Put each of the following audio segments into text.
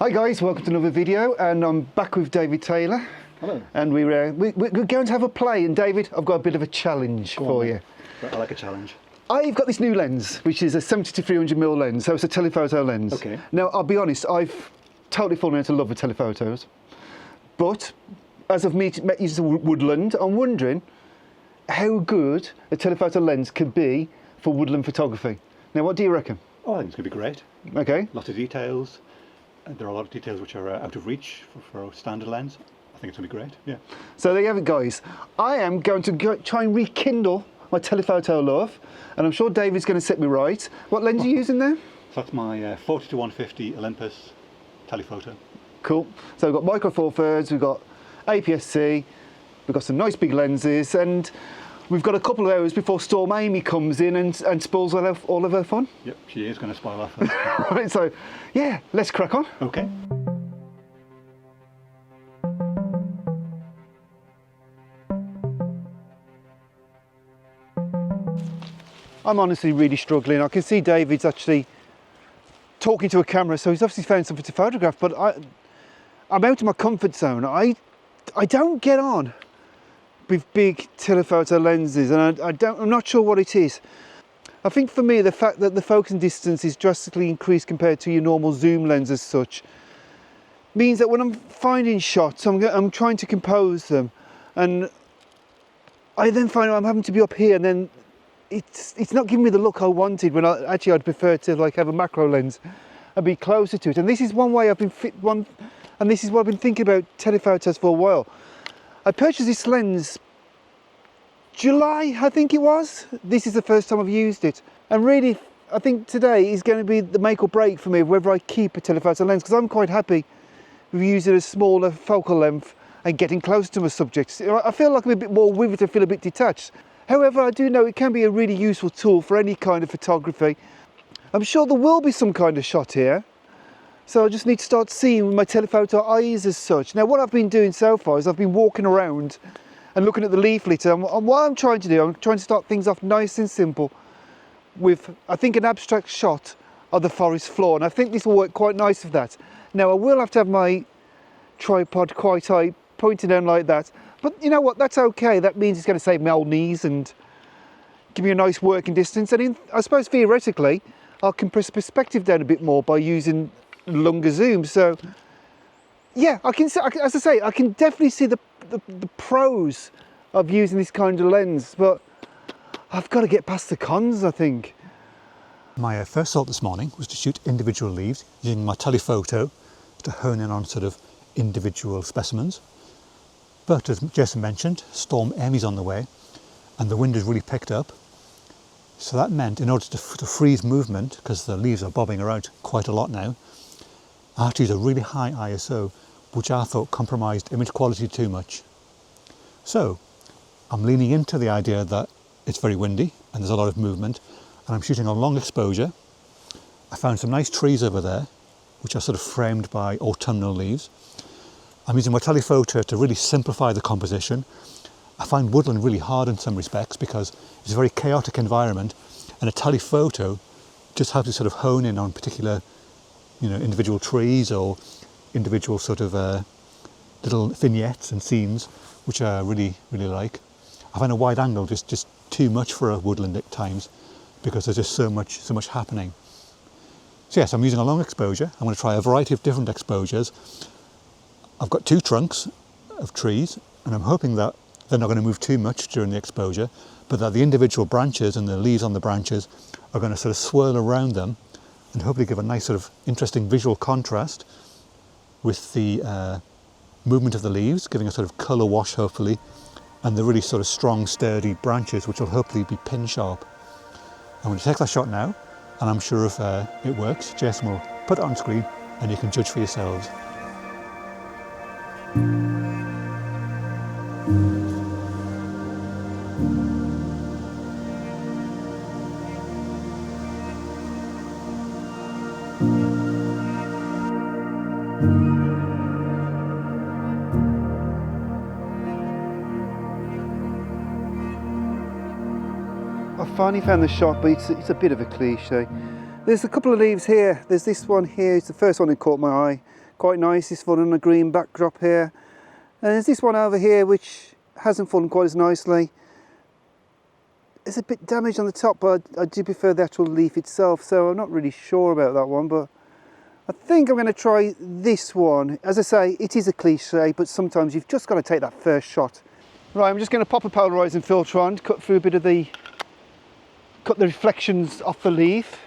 Hi guys, welcome to another video, and I'm back with David Taylor. Hello. And we're going to have a play, and David, I've got a bit of a challenge for you. I like a challenge. I've got this new lens, which is a 70-300mm lens, so it's a telephoto lens. Okay. Now, I'll be honest, I've totally fallen into love with telephotos, but as I've met using Woodland, I'm wondering how good a telephoto lens could be for woodland photography. Now, what do you reckon? Oh, I think it's going to be great. Okay. Lots of details. There are a lot of details which are out of reach for a standard lens. I think it's going to be great, yeah. So there you have it, guys. I am going to try and rekindle my telephoto love, and I'm sure David's going to set me right. What lens are you using there? So that's my 40-150 Olympus telephoto. Cool. So we've got micro four thirds, we've got APS-C, we've got some nice big lenses, and we've got a couple of hours before Storm Amy comes in and spoils all of her fun. Yep, she is going to spoil off. Right, so yeah, let's crack on. Okay. I'm honestly really struggling. I can see David's actually talking to a camera, so he's obviously found something to photograph, but I'm out of my comfort zone. I don't get on with big telephoto lenses, and I'm not sure what it is. I think for me, the fact that the focusing distance is drastically increased compared to your normal zoom lens as such means that when I'm finding shots, I'm trying to compose them, and I then find I'm having to be up here, and then it's not giving me the look I wanted when I'd prefer to like have a macro lens and be closer to it. And this is one way and this is what I've been thinking about telephotos for a while. I purchased this lens July, I think it was. This is the first time I've used it, and really I think today is going to be the make or break for me of whether I keep a telephoto lens, because I'm quite happy with using a smaller focal length and getting closer to my subjects. I feel like I'm a bit more with it, I feel a bit detached. However, I do know it can be a really useful tool for any kind of photography. I'm sure there will be some kind of shot here, so I just need to start seeing with my telephoto eyes as such. Now, what I've been doing so far is I've been walking around and looking at the leaflet, and what I'm trying to do, I'm trying to start things off nice and simple with, I think, an abstract shot of the forest floor, and I think this will work quite nice for that. Now, I will have to have my tripod quite high, pointing down like that, but you know what, that's okay. That means it's going to save my old knees and give me a nice working distance, and I suppose theoretically I'll compress perspective down a bit more by using longer zoom. So yeah, as I say, I can definitely see the pros of using this kind of lens, but I've got to get past the cons, I think. My first thought this morning was to shoot individual leaves using my telephoto to hone in on sort of individual specimens. But as Jason mentioned, Storm Amy's on the way and the wind has really picked up. So that meant in order to freeze movement, because the leaves are bobbing around quite a lot now, I had to use a really high ISO, which I thought compromised image quality too much. So I'm leaning into the idea that it's very windy and there's a lot of movement, and I'm shooting on long exposure. I found some nice trees over there, which are sort of framed by autumnal leaves. I'm using my telephoto to really simplify the composition. I find woodland really hard in some respects because it's a very chaotic environment, and a telephoto just helps you sort of hone in on particular, individual trees or individual sort of little vignettes and scenes, which I really, really like. I find a wide angle just too much for a woodland at times because there's just so much happening. So yes, I'm using a long exposure. I'm going to try a variety of different exposures. I've got two trunks of trees, and I'm hoping that they're not going to move too much during the exposure, but that the individual branches and the leaves on the branches are going to sort of swirl around them and hopefully give a nice sort of interesting visual contrast with the movement of the leaves, giving a sort of colour wash hopefully, and the really sort of strong, sturdy branches, which will hopefully be pin sharp. I'm going to take that shot now, and I'm sure if it works, Jason will put it on screen and you can judge for yourselves. I finally found the shot, but it's a bit of a cliche. There's a couple of leaves here. There's this one here. It's the first one that caught my eye. quite nice. It's fallen on a green backdrop here. And there's this one over here which hasn't fallen quite as nicely. It's a bit damaged on the top, but I do prefer the actual leaf itself, so I'm not really sure about that one, but I think I'm going to try this one. As I say, it is a cliche, but sometimes you've just got to take that first shot. Right, I'm just going to pop a polarising filter on, cut through a bit of cut the reflections off the leaf.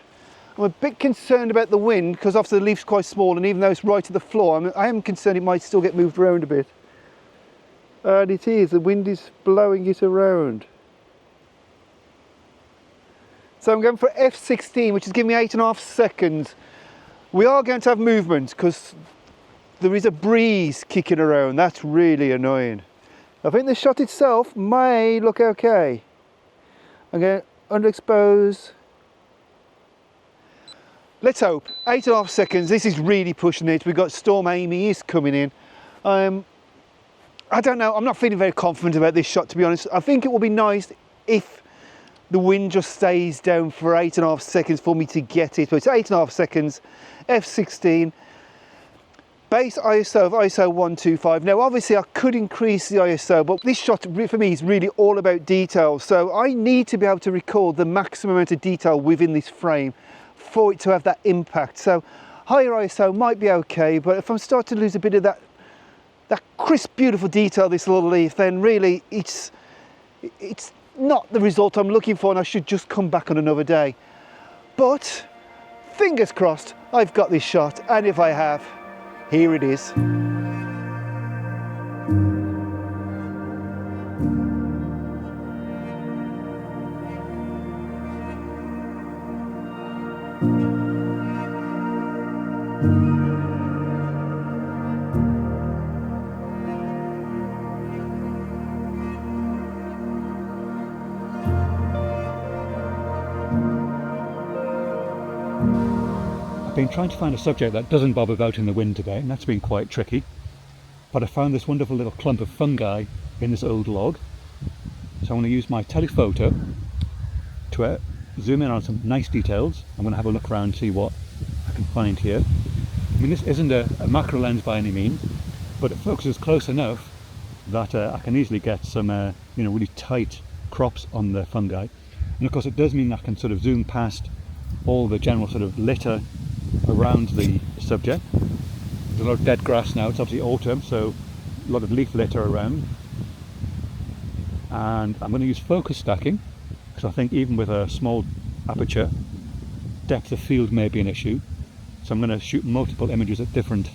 I'm a bit concerned about the wind, because obviously the leaf's quite small, and even though it's right to the floor, I am concerned it might still get moved around a bit. And it is, the wind is blowing it around. So I'm going for F16, which is giving me 8.5 seconds. We are going to have movement because there is a breeze kicking around. That's really annoying. I think the shot itself may look okay. I'm going to underexpose. Let's hope. 8.5 seconds. This is really pushing it. We've got Storm Amy is coming in. I don't know. I'm not feeling very confident about this shot, to be honest. I think it will be nice if the wind just stays down for 8.5 seconds for me to get it. But it's 8.5 seconds, F16, base ISO of ISO 125. Now obviously I could increase the ISO, but this shot for me is really all about detail. So I need to be able to record the maximum amount of detail within this frame for it to have that impact. So higher ISO might be okay, but if I'm starting to lose a bit of that crisp, beautiful detail, this little leaf, then really it's not the result I'm looking for, and I should just come back on another day. But fingers crossed, I've got this shot, and if I have, here it is. I've been trying to find a subject that doesn't bob about in the wind today, and that's been quite tricky. But I found this wonderful little clump of fungi in this old log. So I'm going to use my telephoto to zoom in on some nice details. I'm going to have a look around and see what I can find here. I mean, this isn't a macro lens by any means, but it focuses close enough that I can easily get some really tight crops on the fungi. And of course it does mean I can sort of zoom past all the general sort of litter around the subject. There's a lot of dead grass now. It's obviously autumn, so a lot of leaf litter around. And I'm going to use focus stacking, because I think even with a small aperture, depth of field may be an issue. So I'm going to shoot multiple images at different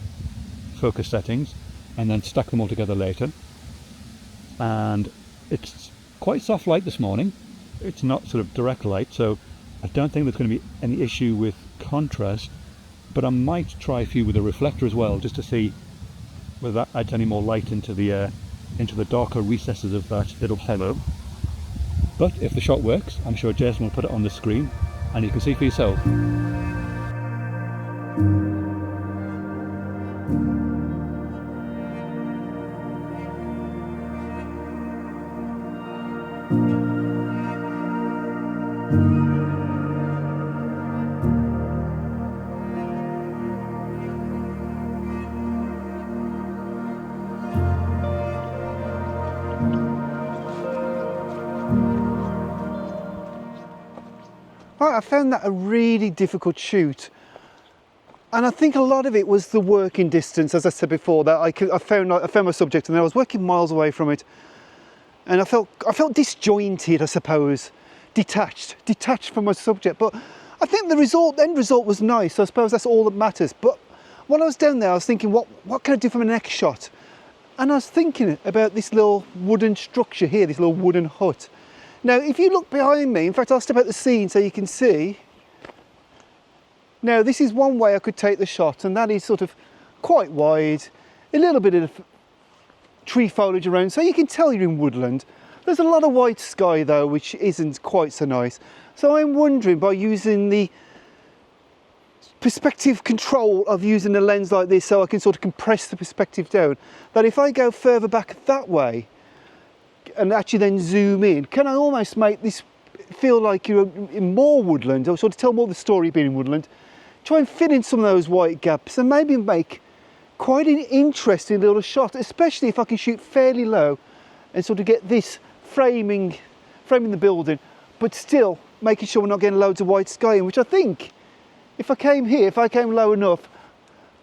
focus settings and then stack them all together later. And it's quite soft light this morning. It's not sort of direct light, so I don't think there's going to be any issue with contrast, but I might try a few with a reflector as well, just to see whether that adds any more light into the darker recesses of that little hollow. But if the shot works, I'm sure Jason will put it on the screen and you can see for yourself. Right, I found that a really difficult shoot, and I think a lot of it was the working distance. As I said before, that I found my subject, and I was working miles away from it, and I felt disjointed, I suppose, detached from my subject. But I think the end result was nice. I suppose that's all that matters. But while I was down there, I was thinking, what can I do for my next shot? And I was thinking about this little wooden structure here, this little wooden hut. Now, if you look behind me, in fact, I'll step out the scene so you can see. Now, this is one way I could take the shot, and that is sort of quite wide, a little bit of tree foliage around, so you can tell you're in woodland. There's a lot of white sky though, which isn't quite so nice. So I'm wondering, by using the perspective control of using a lens like this, so I can sort of compress the perspective down, that if I go further back that way, and actually then zoom in, can I almost make this feel like you're in more woodland, or sort of tell more of the story being in woodland, try and fill in some of those white gaps and maybe make quite an interesting little shot, especially if I can shoot fairly low and sort of get this framing the building, but still making sure we're not getting loads of white sky in, which I think if I came low enough,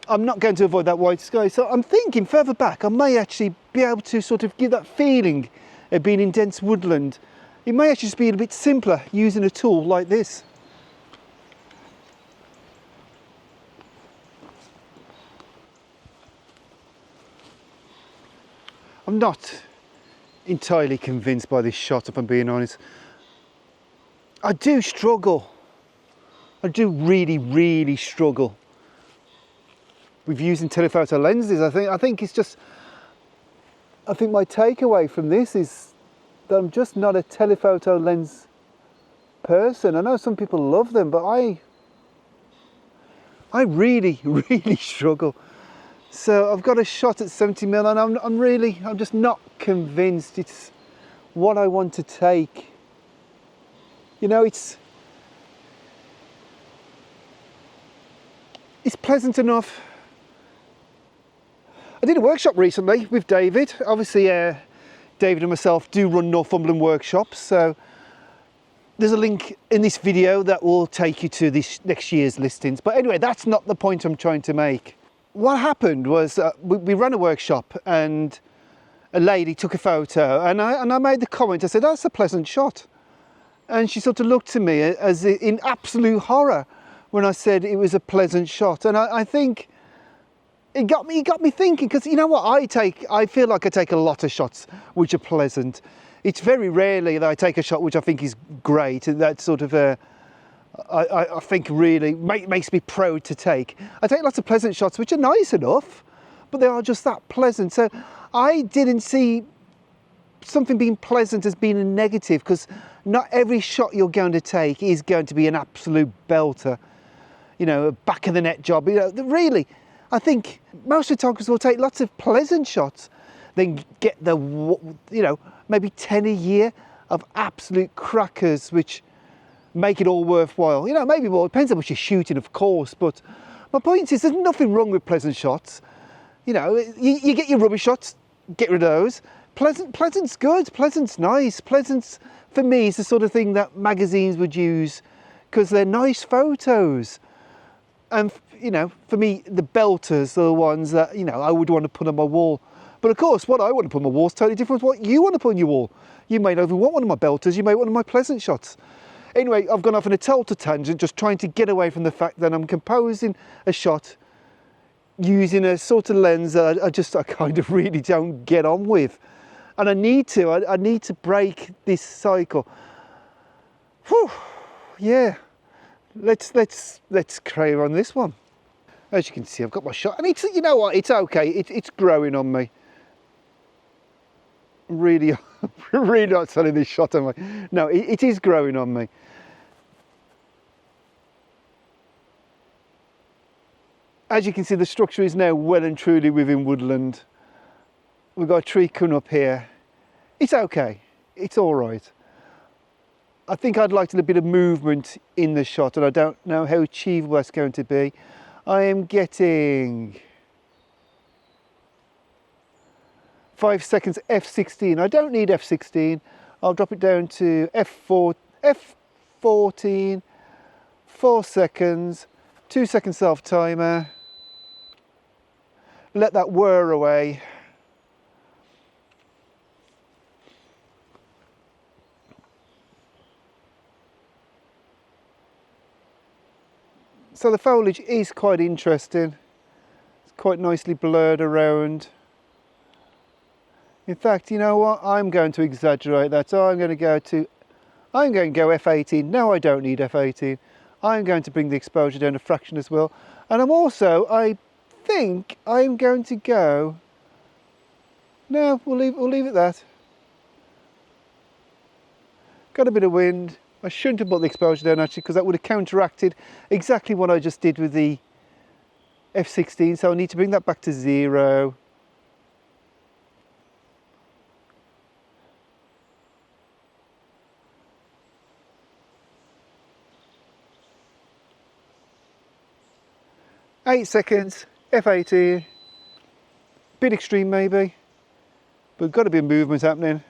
I'm not going to avoid that white sky. So I'm thinking further back, I may actually be able to sort of give that feeling of being in dense woodland. It may actually just be a bit simpler using a tool like this. I'm not entirely convinced by this shot, if I'm being honest. I do struggle. I do really struggle with using telephoto lenses. I think it's just, I think my takeaway from this is that I'm just not a telephoto lens person. I know some people love them, but I really struggle. So I've got a shot at 70mm and I'm just not convinced it's what I want to take. You know, it's pleasant enough. I did a workshop recently with David. Obviously, David and myself do run Northumberland workshops, so there's a link in this video that will take you to this next year's listings. But anyway, that's not the point I'm trying to make. What happened was we ran a workshop and a lady took a photo, and I made the comment. I said, "That's a pleasant shot," and she sort of looked at me as in absolute horror when I said it was a pleasant shot. And I think it got me thinking, because you know what, I feel like I take a lot of shots which are pleasant. It's very rarely that I take a shot which I think is great, and that sort of I think really makes me proud to take. I take lots of pleasant shots which are nice enough, but they are just that pleasant. So I didn't see something being pleasant as being a negative, because not every shot you're going to take is going to be an absolute belter. You know, a back of the net job. You know, really, I think most photographers will take lots of pleasant shots, then get the, you know, maybe 10 a year of absolute crackers which make it all worthwhile. You know, maybe more, depends how much you're shooting, of course, but my point is there's nothing wrong with pleasant shots. You know, you get your rubbish shots, get rid of those. Pleasant's good, pleasant's nice. Pleasant's, for me, is the sort of thing that magazines would use because they're nice photos. And, you know, for me, the belters are the ones that, you know, I would want to put on my wall. But of course, what I want to put on my wall is totally different from what you want to put on your wall. You may not even want one of my belters, you may want one of my pleasant shots. Anyway, I've gone off on a total tangent, just trying to get away from the fact that I'm composing a shot using a sort of lens that I kind of really don't get on with. And I need to break this cycle. Whew, yeah, let's carry on this one. As you can see, I've got my shot, and it's, you know what, it's okay, it's growing on me. Really, really not selling this shot, am I? No, it is growing on me. As you can see, the structure is now well and truly within woodland. We've got a tree coming up here. It's okay, it's all right. I think I'd like a little bit of movement in the shot, and I don't know how achievable that's going to be. I am getting 5 seconds f16. I don't need f16. I'll drop it down to f14, 4 seconds, 2 second self timer. Let that whir away. So the foliage is quite interesting. It's quite nicely blurred around. In fact, you know what? I'm going to exaggerate that. So I'm going to go f18. No, I don't need f18. I'm going to bring the exposure down a fraction as well. And I'm also, I think I'm going to go, no, we'll leave it that. Got a bit of wind. I shouldn't have put the exposure down actually, because that would have counteracted exactly what I just did with the f16. So I need to bring that back to 0. Eight seconds, f18. Bit extreme maybe, but got to be movement happening.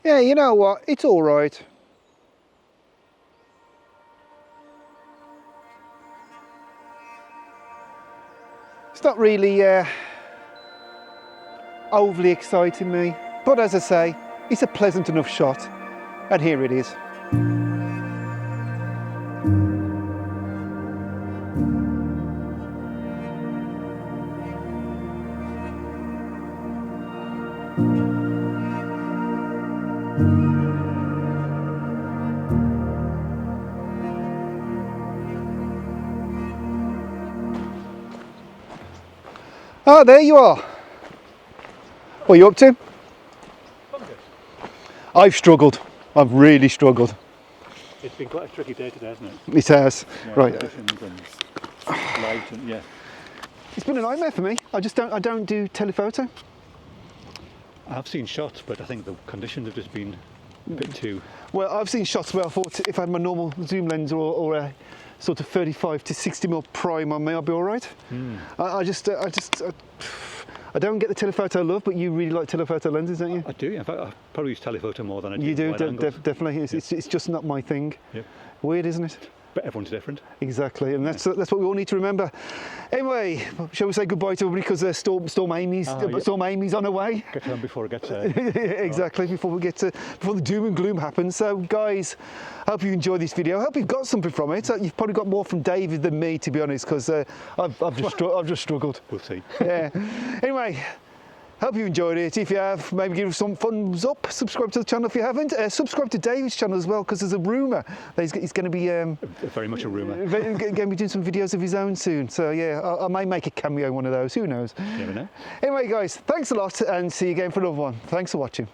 Yeah, you know what? It's all right. It's not really overly exciting me, but as I say, it's a pleasant enough shot, and here it is. Ah, there you are. What are you up to? Fungus. I've struggled. I've really struggled. It's been quite a tricky day today, hasn't it? It has. Yeah, Right. conditions and light and yeah. It's been a nightmare for me. I don't do telephoto. I've seen shots, but I think the conditions have just been a bit too. Well, I've seen shots where I thought if I had my normal zoom lens or a sort of 35 to 60mm prime on me, I'll be all right. I don't get the telephoto love, but you really like telephoto lenses, don't you? I do. In fact, I probably use telephoto more than I do. You do, wide angles. definitely. It's just not my thing. Yep. Weird, isn't it? But everyone's different. Exactly, and that's what we all need to remember. Anyway, shall we say goodbye to everybody because Storm Amy's on her way. Get home before it gets. Exactly, before the doom and gloom happens. So, guys, hope you enjoyed this video. I hope you've got something from it. You've probably got more from David than me, to be honest, because I've just struggled. We'll see. Yeah. Anyway. Hope you enjoyed it. If you have, maybe give us some thumbs up. Subscribe to the channel if you haven't. Subscribe to David's channel as well, because there's a rumour that he's going to be very much a rumour. going to be doing some videos of his own soon. So yeah, I may make a cameo in one of those. Who knows? You never know. Anyway, guys, thanks a lot, and see you again for another one. Thanks for watching.